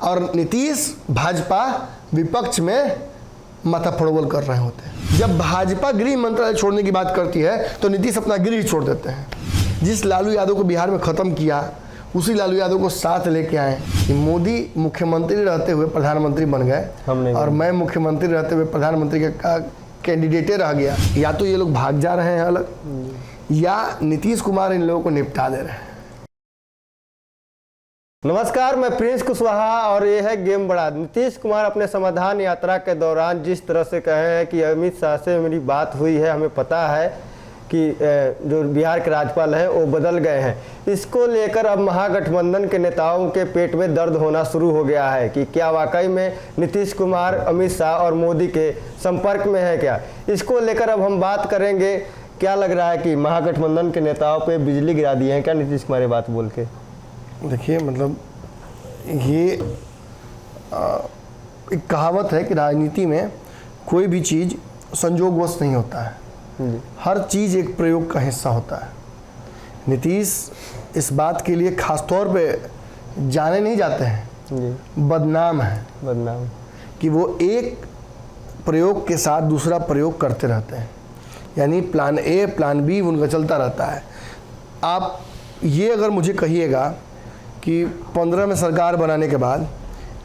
और नीतीश भाजपा विपक्ष में माथा फड़ोल कर रहे होते हैं। जब भाजपा गृह मंत्रालय छोड़ने की बात करती है तो नीतीश अपना गृह छोड़ देते हैं। जिस लालू यादव को बिहार में ख़त्म किया उसी लालू यादव को साथ लेके आए कि मोदी मुख्यमंत्री रहते हुए प्रधानमंत्री बन गए और मैं मुख्यमंत्री रहते हुए प्रधानमंत्री का कैंडिडेटे रह गया। या तो ये लोग भाग जा रहे हैं अलग या नीतीश कुमार इन लोगों को निपटा दे रहे हैं। नमस्कार, मैं प्रिंस कुशवाहा और ये है गेम बड़ा। नीतीश कुमार अपने समाधान यात्रा के दौरान जिस तरह से कहे हैं कि अमित शाह से मेरी बात हुई है, हमें पता है कि जो बिहार के राज्यपाल हैं वो बदल गए हैं, इसको लेकर अब महागठबंधन के नेताओं के पेट में दर्द होना शुरू हो गया है कि क्या वाकई में नीतीश कुमार अमित शाह और मोदी के संपर्क में है क्या। इसको लेकर अब हम बात करेंगे। क्या लग रहा है कि महागठबंधन के नेताओं पे बिजली गिरा दिए हैं क्या नीतीश कुमार ये बात बोल के? देखिए, मतलब ये एक कहावत है कि राजनीति में कोई भी चीज़ संजोगवश नहीं होता है, हर चीज़ एक प्रयोग का हिस्सा होता है। नीतीश इस बात के लिए खास तौर पे जाने नहीं जाते हैं, बदनाम है कि वो एक प्रयोग के साथ दूसरा प्रयोग करते रहते हैं, यानी प्लान ए प्लान बी उनका चलता रहता है। आप ये अगर मुझे कहिएगा कि 15 में सरकार बनाने के बाद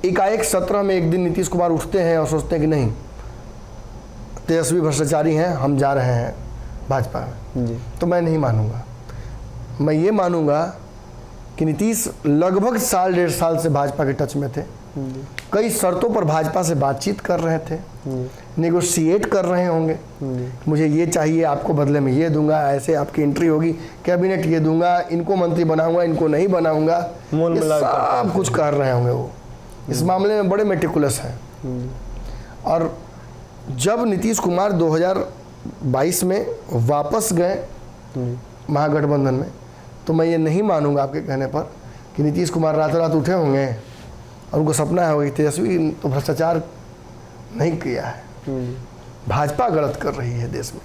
एकाएक 17 में एक दिन नीतीश कुमार उठते हैं और सोचते हैं कि नहीं, तेजस्वी भ्रष्टाचारी हैं, हम जा रहे हैं भाजपा में, तो मैं नहीं मानूंगा। मैं ये मानूंगा कि नीतीश लगभग साल डेढ़ साल से भाजपा के टच में थे, कई शर्तों पर भाजपा से बातचीत कर रहे थे, नेगोशिएट कर रहे होंगे। मुझे ये चाहिए, आपको बदले में ये दूंगा, ऐसे आपकी एंट्री होगी, कैबिनेट ये दूंगा, इनको मंत्री बनाऊंगा, इनको नहीं बनाऊंगा, ये सब कुछ कर रहे होंगे। वो इस मामले में बड़े मेटिकुलस हैं। और जब नीतीश कुमार 2022 में वापस गए महागठबंधन में, तो मैं ये नहीं मानूंगा आपके कहने पर कि नीतीश कुमार रातों रात उठे होंगे और उनको सपना होगा कि तेजस्वी तो भ्रष्टाचार नहीं किया है। भाजपा गलत कर रही है देश में,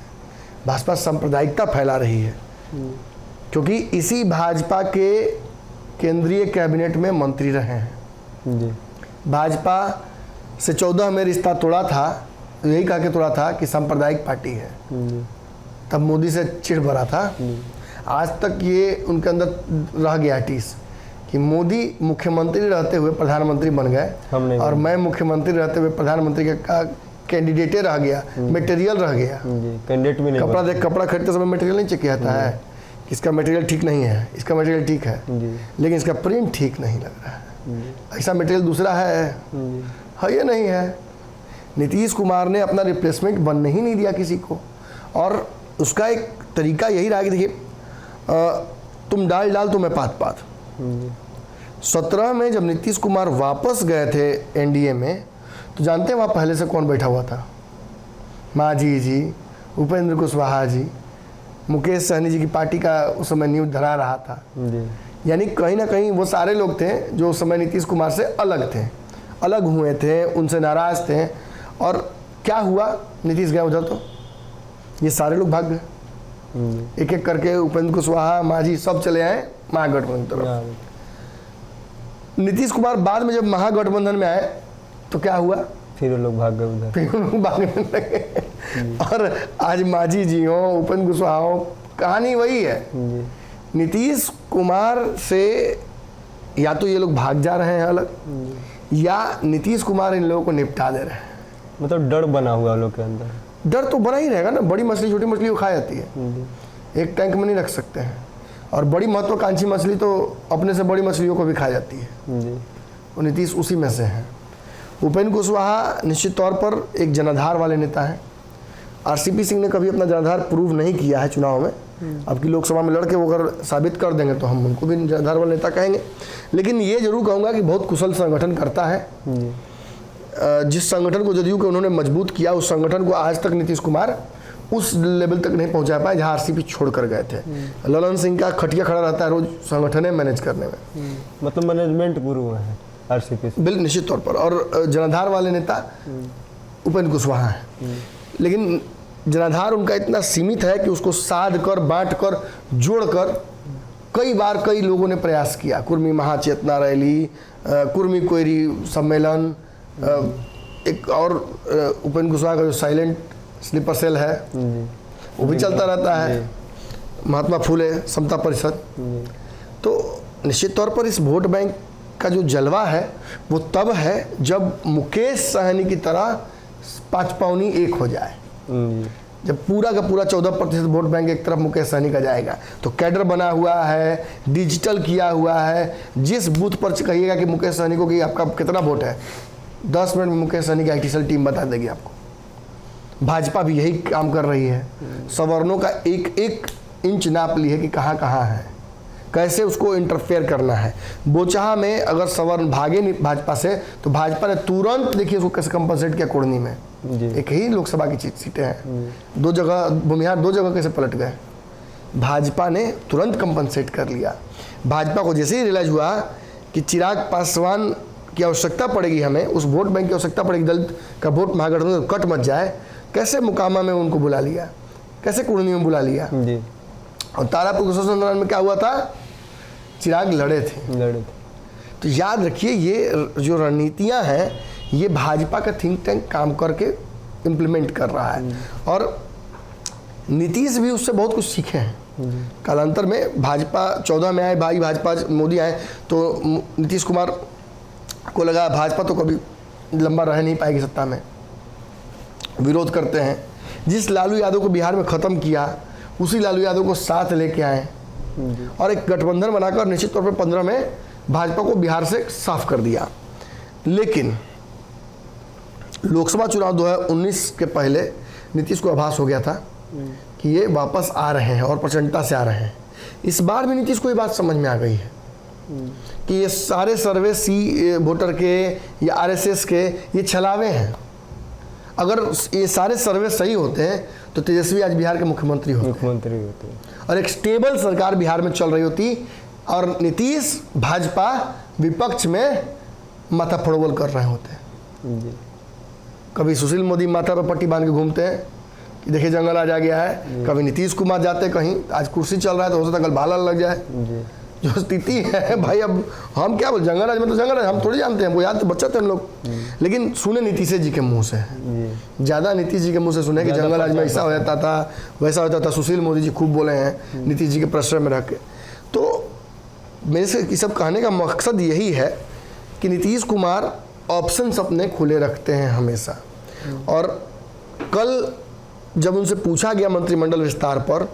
भाजपा सांप्रदायिकता फैला रही है, क्योंकि इसी भाजपा के केंद्रीय कैबिनेट में मंत्री रहे हैं। भाजपा से 14 में रिश्ता तोड़ा था, यही कहा के तोड़ा था कि सांप्रदायिक पार्टी है, तब मोदी से चिढ़ भरा था। आज तक ये उनके अंदर रह गया टीस कि मोदी मुख्यमंत्री रहते हुए प्रधानमंत्री बन गए और मैं मुख्यमंत्री रहते हुए प्रधानमंत्री का कैंडिडेटे रह गया, मटेरियल रह गया। कैंडिडेट भी नहीं। कपड़ा खरीदते समय मटेरियल नहीं चेक किया जाता है कि इसका मटेरियल ठीक नहीं है, इसका मटेरियल ठीक है लेकिन इसका प्रिंट ठीक नहीं लग रहा है, ऐसा मटेरियल दूसरा है ये नहीं है। नीतीश कुमार ने अपना रिप्लेसमेंट बनने ही नहीं दिया किसी को, और उसका एक तरीका यही रहा कि देखिए, तुम डाल तो मैं पात। 17 में जब नीतीश कुमार वापस गए थे एनडीए में, तो जानते हैं वहाँ पहले से कौन बैठा हुआ था? मांझी जी, उपेंद्र कुशवाहा जी, मुकेश सहनी जी की पार्टी का उस समय नींव धरा रहा था। यानी कहीं ना कहीं वो सारे लोग थे जो उस समय नीतीश कुमार से अलग थे, अलग हुए थे, उनसे नाराज थे। और क्या हुआ, नीतीश गया उधर तो ये सारे लोग भाग गए, एक एक करके उपेंद्र कुशवाहा, मांझी सब चले आए महागठबंधन तरफ। नीतीश कुमार बाद में जब महागठबंधन में आए तो क्या हुआ, फिर लोग भाग गए उधर, फिर लोग भागने लगे। और आज मांझी जी हो, उपेंद्र कुशवाहा हो, कहानी वही है। नीतीश कुमार से या तो ये लोग भाग जा रहे हैं अलग या नीतीश कुमार इन लोगों को निपटा दे रहे हैं। मतलब डर बना हुआ लोग के अंदर। डर तो बना ही रहेगा ना, बड़ी मछली छोटी मछली को खा जाती है, एक टैंक में नहीं रख सकते हैं। और बड़ी महत्वाकांक्षी मछली तो अपने से बड़ी मछलियों को भी खा जाती है, और नीतीश उसी में से हैं। उपेंद्र कुशवाहा निश्चित तौर पर एक जनाधार वाले नेता हैं। आरसीपी सिंह ने कभी अपना जनाधार प्रूव नहीं किया है चुनाव में, अब की लोकसभा में लड़के वो अगर साबित कर देंगे तो हम उनको भी जनाधार वाले नेता कहेंगे। लेकिन ये जरूर कहूँगा कि बहुत कुशल संगठन करता है। जिस संगठन को जदयू के उन्होंने मजबूत किया, उस संगठन को आज तक नीतीश कुमार उस लेवल तक नहीं पहुंचा पाए जहां आरसीपी छोड़ कर गए थे। ललन सिंह का खटिया खड़ा रहता है रोज संगठन मैनेज करने में, मतलब मैनेजमेंट गुरु है आरसीपी बिल्कुल निश्चित तौर पर। और जनाधार वाले नेता उपेंद्र कुशवाहा हैं, लेकिन जनाधार उनका इतना सीमित है कि उसको साध कर, बांट कर, जोड़ कर कई बार कई लोगों ने प्रयास किया, कुर्मी महाचेतना रैली, कुर्मी कोयरी सम्मेलन, एक और उपेंद्र कुशवाहा का जो साइलेंट स्लीपर सेल है वो भी चलता रहता है, महात्मा फुले समता परिषद। तो निश्चित तौर पर इस वोट बैंक का जो जलवा है वो तब है जब मुकेश सहनी की तरह 5 पौनी 1 हो जाए। जब पूरा का पूरा 14% वोट बैंक एक तरफ मुकेश सहनी का जाएगा तो कैडर बना हुआ है, डिजिटल किया हुआ है। जिस बूथ पर कहिएगा कि मुकेश सहनी को कि आपका कितना वोट है, 10 मिनट में मुकेश सहनी की IT सेल टीम बता देगी आपको। भाजपा भी यही काम कर रही है, सवर्णों का एक एक इंच नाप ली है कि कहाँ कहाँ है, कैसे उसको इंटरफेयर करना है। बोचहा में अगर सवर्ण भागे नहीं भाजपा से तो भाजपा ने तुरंत देखिए उसको कैसे कंपनसेट किया। कुर्नी में एक ही लोकसभा की सीटें हैं, 2 जगह भूमिहार 2 जगह कैसे पलट गए, भाजपा ने तुरंत कंपनसेट कर लिया। भाजपा को जैसे ही रियलाइज हुआ कि चिराग पासवान की आवश्यकता पड़ेगी, हमें उस वोट बैंक की आवश्यकता पड़ेगी, दलित का वोट महागठबंधन कट मच जाए, कैसे मुकामा में उनको बुला लिया, कैसे कुर्नी में बुला लिया। और तारापुर कुशवाहा में क्या हुआ था, चिराग लड़े थे। तो याद रखिए ये जो रणनीतियां हैं ये भाजपा का थिंक टैंक काम करके इम्प्लीमेंट कर रहा है और नीतीश भी उससे बहुत कुछ सीखे हैं। कालांतर में भाजपा 14 में आए, भाई भाजपा मोदी आए तो नीतीश कुमार को लगा भाजपा तो कभी लंबा रह नहीं पाएगी सत्ता में, विरोध करते हैं। जिस लालू यादव को बिहार में ख़त्म किया उसी लालू यादव को साथ लेके आए और एक गठबंधन बनाकर निश्चित तौर पर 15 में भाजपा को बिहार से साफ कर दिया। लेकिन लोकसभा चुनाव 2019 के पहले नीतीश को आभास हो गया था कि ये वापस आ रहे हैं और प्रचंडता से आ रहे हैं। इस बार भी नीतीश को ये बात समझ में आ गई है कि ये सारे सर्वे सी वोटर के या RSS के ये छलावे हैं। अगर ये सारे सर्वे सही होते हैं तो तेजस्वी आज बिहार के मुख्यमंत्री होते और एक स्टेबल सरकार बिहार में चल रही होती और नीतीश भाजपा विपक्ष में माथा फड़ोवल कर रहे होते। कभी सुशील मोदी माथा पर पट्टी बांध के घूमते हैं कि देखिए जंगल आ जा गया है, कभी नीतीश कुमार जाते कहीं, आज कुर्सी चल रहा है तो हो सकता है कल भाला लग जाए। जो स्थिति है भाई, अब हम क्या बोल, जंगल राज में तो जंगल राज हम थोड़ी जानते हैं, वो याद तो बच्चा थे हम लोग, लेकिन सुने नीतीश जी के मुंह से, ज़्यादा नीतीश जी के मुँह से सुने कि जंगल राज में ऐसा हो जाता था वैसा होता था। सुशील मोदी जी खूब बोले हैं नीतीश जी के प्रश्न में रह के। तो मेरे से ये सब कहने का मकसद यही है कि नीतीश कुमार ऑप्शंस अपने खुले रखते हैं हमेशा। और कल जब उनसे पूछा गया मंत्रिमंडल विस्तार पर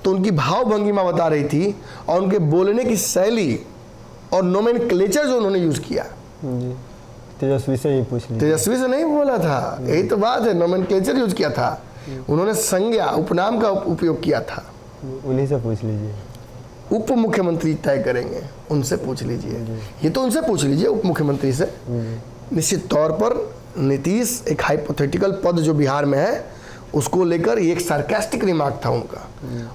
तो उनकी भावभंगिमा बता रही थी और उनके बोलने की शैली और नोमेनक्लेचर जो उन्होंने यूज़ किया। तेजस्वी से ही पूछ लिया, तेजस्वी से नहीं बोला था, यही तो बात है, नोमेनक्लेचर यूज किया था उन्होंने, संज्ञा उपनाम का उपयोग किया था। उन्हीं से पूछ लीजिए, उप मुख्यमंत्री तय करेंगे, उनसे पूछ लीजिए, ये तो उनसे पूछ लीजिए उप मुख्यमंत्री से। निश्चित तौर पर नीतीश एक हाइपोथेटिकल पद जो बिहार में है उसको लेकर ये एक सार्कास्टिक रिमार्क था उनका।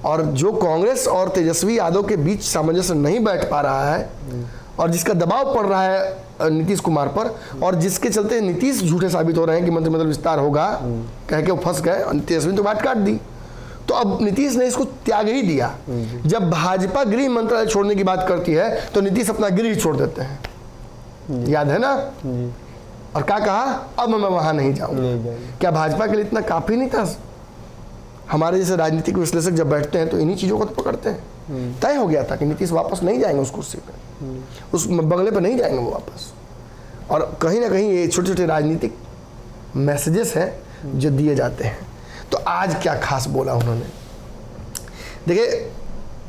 और जो कांग्रेस और तेजस्वी यादव के बीच सामंजस्य नहीं बैठ पा रहा है और जिसका दबाव पड़ रहा है नीतीश कुमार पर और जिसके चलते नीतीश झूठे साबित हो रहे हैं कि मंत्रिमंडल विस्तार होगा कह के वो फंस गए और तेजस्वी ने तो बात काट दी। तो अब नीतीश ने इसको त्याग ही दिया। जब भाजपा गृह मंत्रालय छोड़ने की बात करती है तो नीतीश अपना गृह छोड़ देते हैं, याद है ना। और क्या कहा, अब मैं वहां नहीं जाऊंगा। क्या भाजपा के लिए इतना काफी नहीं था? हमारे जैसे राजनीतिक विश्लेषक जब बैठते हैं तो इन्हीं चीजों को तो पकड़ते हैं। तय हो गया था कि नीतीश वापस नहीं जाएंगे उस कुर्सी पे, उस बंगले पे नहीं जाएंगे वो वापस। और कहीं ना कहीं ये छोटे छोटे राजनीतिक मैसेजेस हैं जो दिए जाते हैं। तो आज क्या खास बोला उन्होंने, देखिए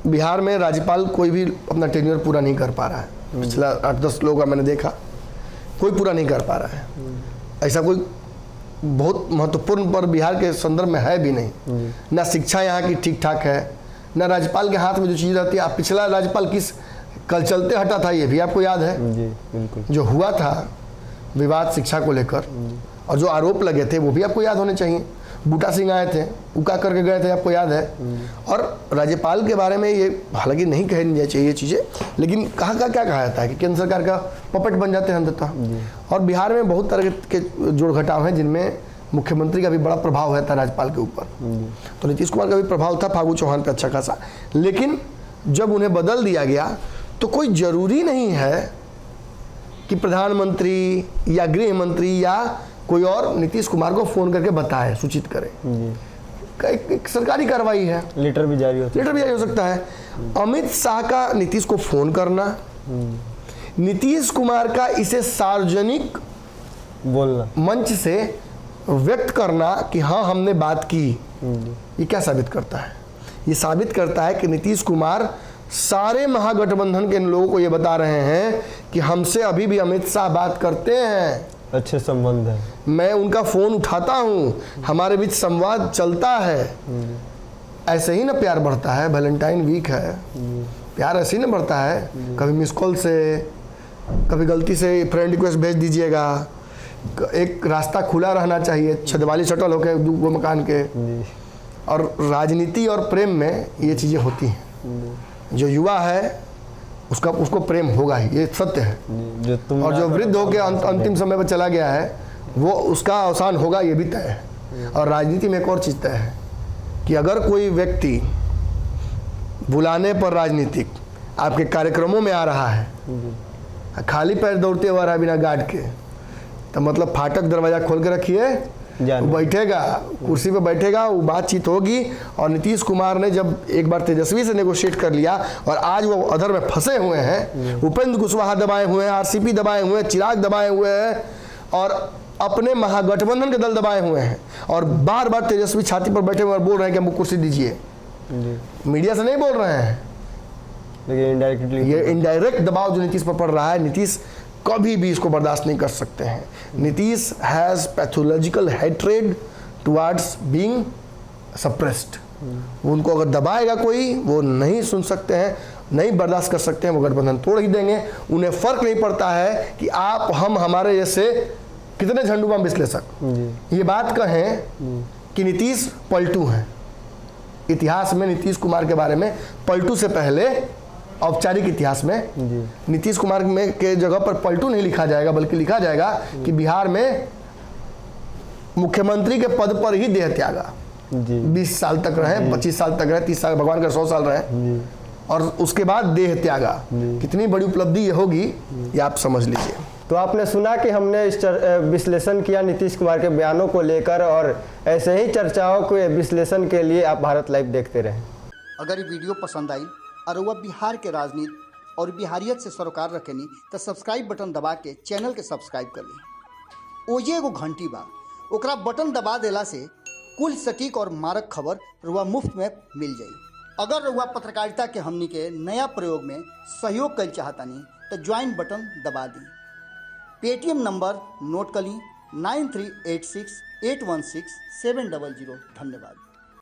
बिहार में राज्यपाल कोई भी अपना टेन्योर पूरा नहीं कर पा रहा है। पिछला 8-10 लोगों का मैंने देखा, कोई पूरा नहीं कर पा रहा है। ऐसा कोई बहुत महत्वपूर्ण पर बिहार के संदर्भ में है भी नहीं। ना शिक्षा यहाँ की ठीक ठाक है, ना राज्यपाल के हाथ में जो चीज़ रहती है। आप पिछला राज्यपाल किस कल चलते हटा था ये भी आपको याद है जी, बिल्कुल। जो हुआ था विवाद शिक्षा को लेकर और जो आरोप लगे थे वो भी आपको याद होने चाहिए। बूटा सिंह आए थे, उका करके गए थे, आपको याद है। और राज्यपाल के बारे में ये हालांकि नहीं कहनी चाहिए चीज़ें, लेकिन कहाँ का क्या कहा जाता है कि केंद्र सरकार का पपेट बन जाते हैं अंततः। और बिहार में बहुत तरह के जोड़ घटाव हैं जिनमें मुख्यमंत्री का भी बड़ा प्रभाव है था राज्यपाल के ऊपर। तो नीतीश कुमार का भी प्रभाव था फागू चौहान पे अच्छा खासा, लेकिन जब उन्हें बदल दिया गया तो कोई ज़रूरी नहीं है कि प्रधानमंत्री या गृह मंत्री या कोई और नीतीश कुमार को फ़ोन करके बताए, सूचित करे। एक सरकारी कार्रवाई है, लेटर भी जारी हो सकता है। अमित शाह का नीतीश को फ़ोन करना, नीतीश कुमार का इसे सार्वजनिक बोलना, मंच से व्यक्त करना कि हाँ हमने बात की, ये क्या साबित करता है? ये साबित करता है कि नीतीश कुमार सारे महागठबंधन के लोगों को ये बता रहे हैं कि हमसे अभी भी अमित शाह बात करते हैं, अच्छे संबंध है, मैं उनका फ़ोन उठाता हूँ, हमारे बीच संवाद चलता है। ऐसे ही ना प्यार बढ़ता है। वैलेंटाइन वीक है, प्यार ऐसे ही ना बढ़ता है। कभी मिस कॉल से, कभी गलती से फ्रेंड रिक्वेस्ट भेज दीजिएगा। एक रास्ता खुला रहना चाहिए, छतवाली शटल होके दो मकान के। और राजनीति और प्रेम में ये चीज़ें होती हैं। जो युवा है उसको प्रेम होगा ही, ये सत्य है। और जो वृद्ध होकर अंतिम समय पर चला गया है वो उसका अवसान होगा, ये भी तय है। और राजनीति में एक और चीज़ तय है कि अगर कोई व्यक्ति बुलाने पर राजनीतिक आपके कार्यक्रमों में आ रहा है, खाली पैर दौड़ते हुआ रहा बिना गार्ड के, तो मतलब फाटक दरवाज़ा खोल के रखिए, वो बैठेगा, कुर्सी पे बैठेगा, वो बातचीत होगी। और नीतीश कुमार ने जब एक बार तेजस्वी से नेगोशिएट कर लिया और आज वो अधर में फंसे हुए हैं, उपेंद्र कुशवाहा दबाए हुए हैं, आरसीपी दबाए हुए हैं, चिराग दबाए हुए हैं और अपने महागठबंधन के दल दबाए हुए हैं, और बार बार तेजस्वी छाती पर बैठे हुए और बोल रहे हैं कि हमको कुर्सी दीजिए। मीडिया से नहीं बोल रहे हैं, लेकिन ये इनडायरेक्ट दबाव जो नीतीश पर पड़ रहा है, नीतीश कभी भी इसको बर्दाश्त नहीं कर सकते हैं। Nitish has pathological hatred towards being suppressed. उनको अगर दबाएगा कोई, वो नहीं सुन सकते हैं, नहीं बर्दाश्त कर सकते हैं, वो गठबंधन तोड़ ही देंगे। उन्हें फ़र्क नहीं पड़ता है कि आप हम हमारे जैसे कितने झंडूबाम विश्लेषक ये बात कहें कि नीतीश पलटू हैं। इतिहास में नीतीश कुमार के बारे में पलटू से पहले औपचारिक इतिहास में नीतीश कुमार में के जगह पर पलटू नहीं लिखा जाएगा, बल्कि लिखा जाएगा कि बिहार में मुख्यमंत्री के पद पर ही देह त्यागा। 20 साल तक रहे, 25 साल तक रहे, 30 साल, भगवान का 100 साल रहे, और उसके बाद देह त्यागा। कितनी बड़ी उपलब्धि ये होगी, ये आप समझ लीजिए। तो आपने सुना कि हमने इस विश्लेषण किया नीतीश कुमार के बयानों को लेकर, और ऐसे ही चर्चाओं के विश्लेषण के लिए आप भारत लाइव देखते रहें। अगर ये वीडियो पसंद आई और वह बिहार के राजनीति और बिहारियत से सरोकार रखेनी तो सब्सक्राइब बटन दबा के चैनल के सब्सक्राइब कर ली। ओजे एगो घंटी बा, ओकरा बटन दबा देला से कुल सटीक और मारक खबर रुआ मुफ्त में मिल जाई। अगर रुआ पत्रकारिता के हमनी के नया प्रयोग में सहयोग कर चाहतानी तो ज्वाइन बटन दबा दी। पेटीएम नंबर नोट कर ली 9386816700। धन्यवाद।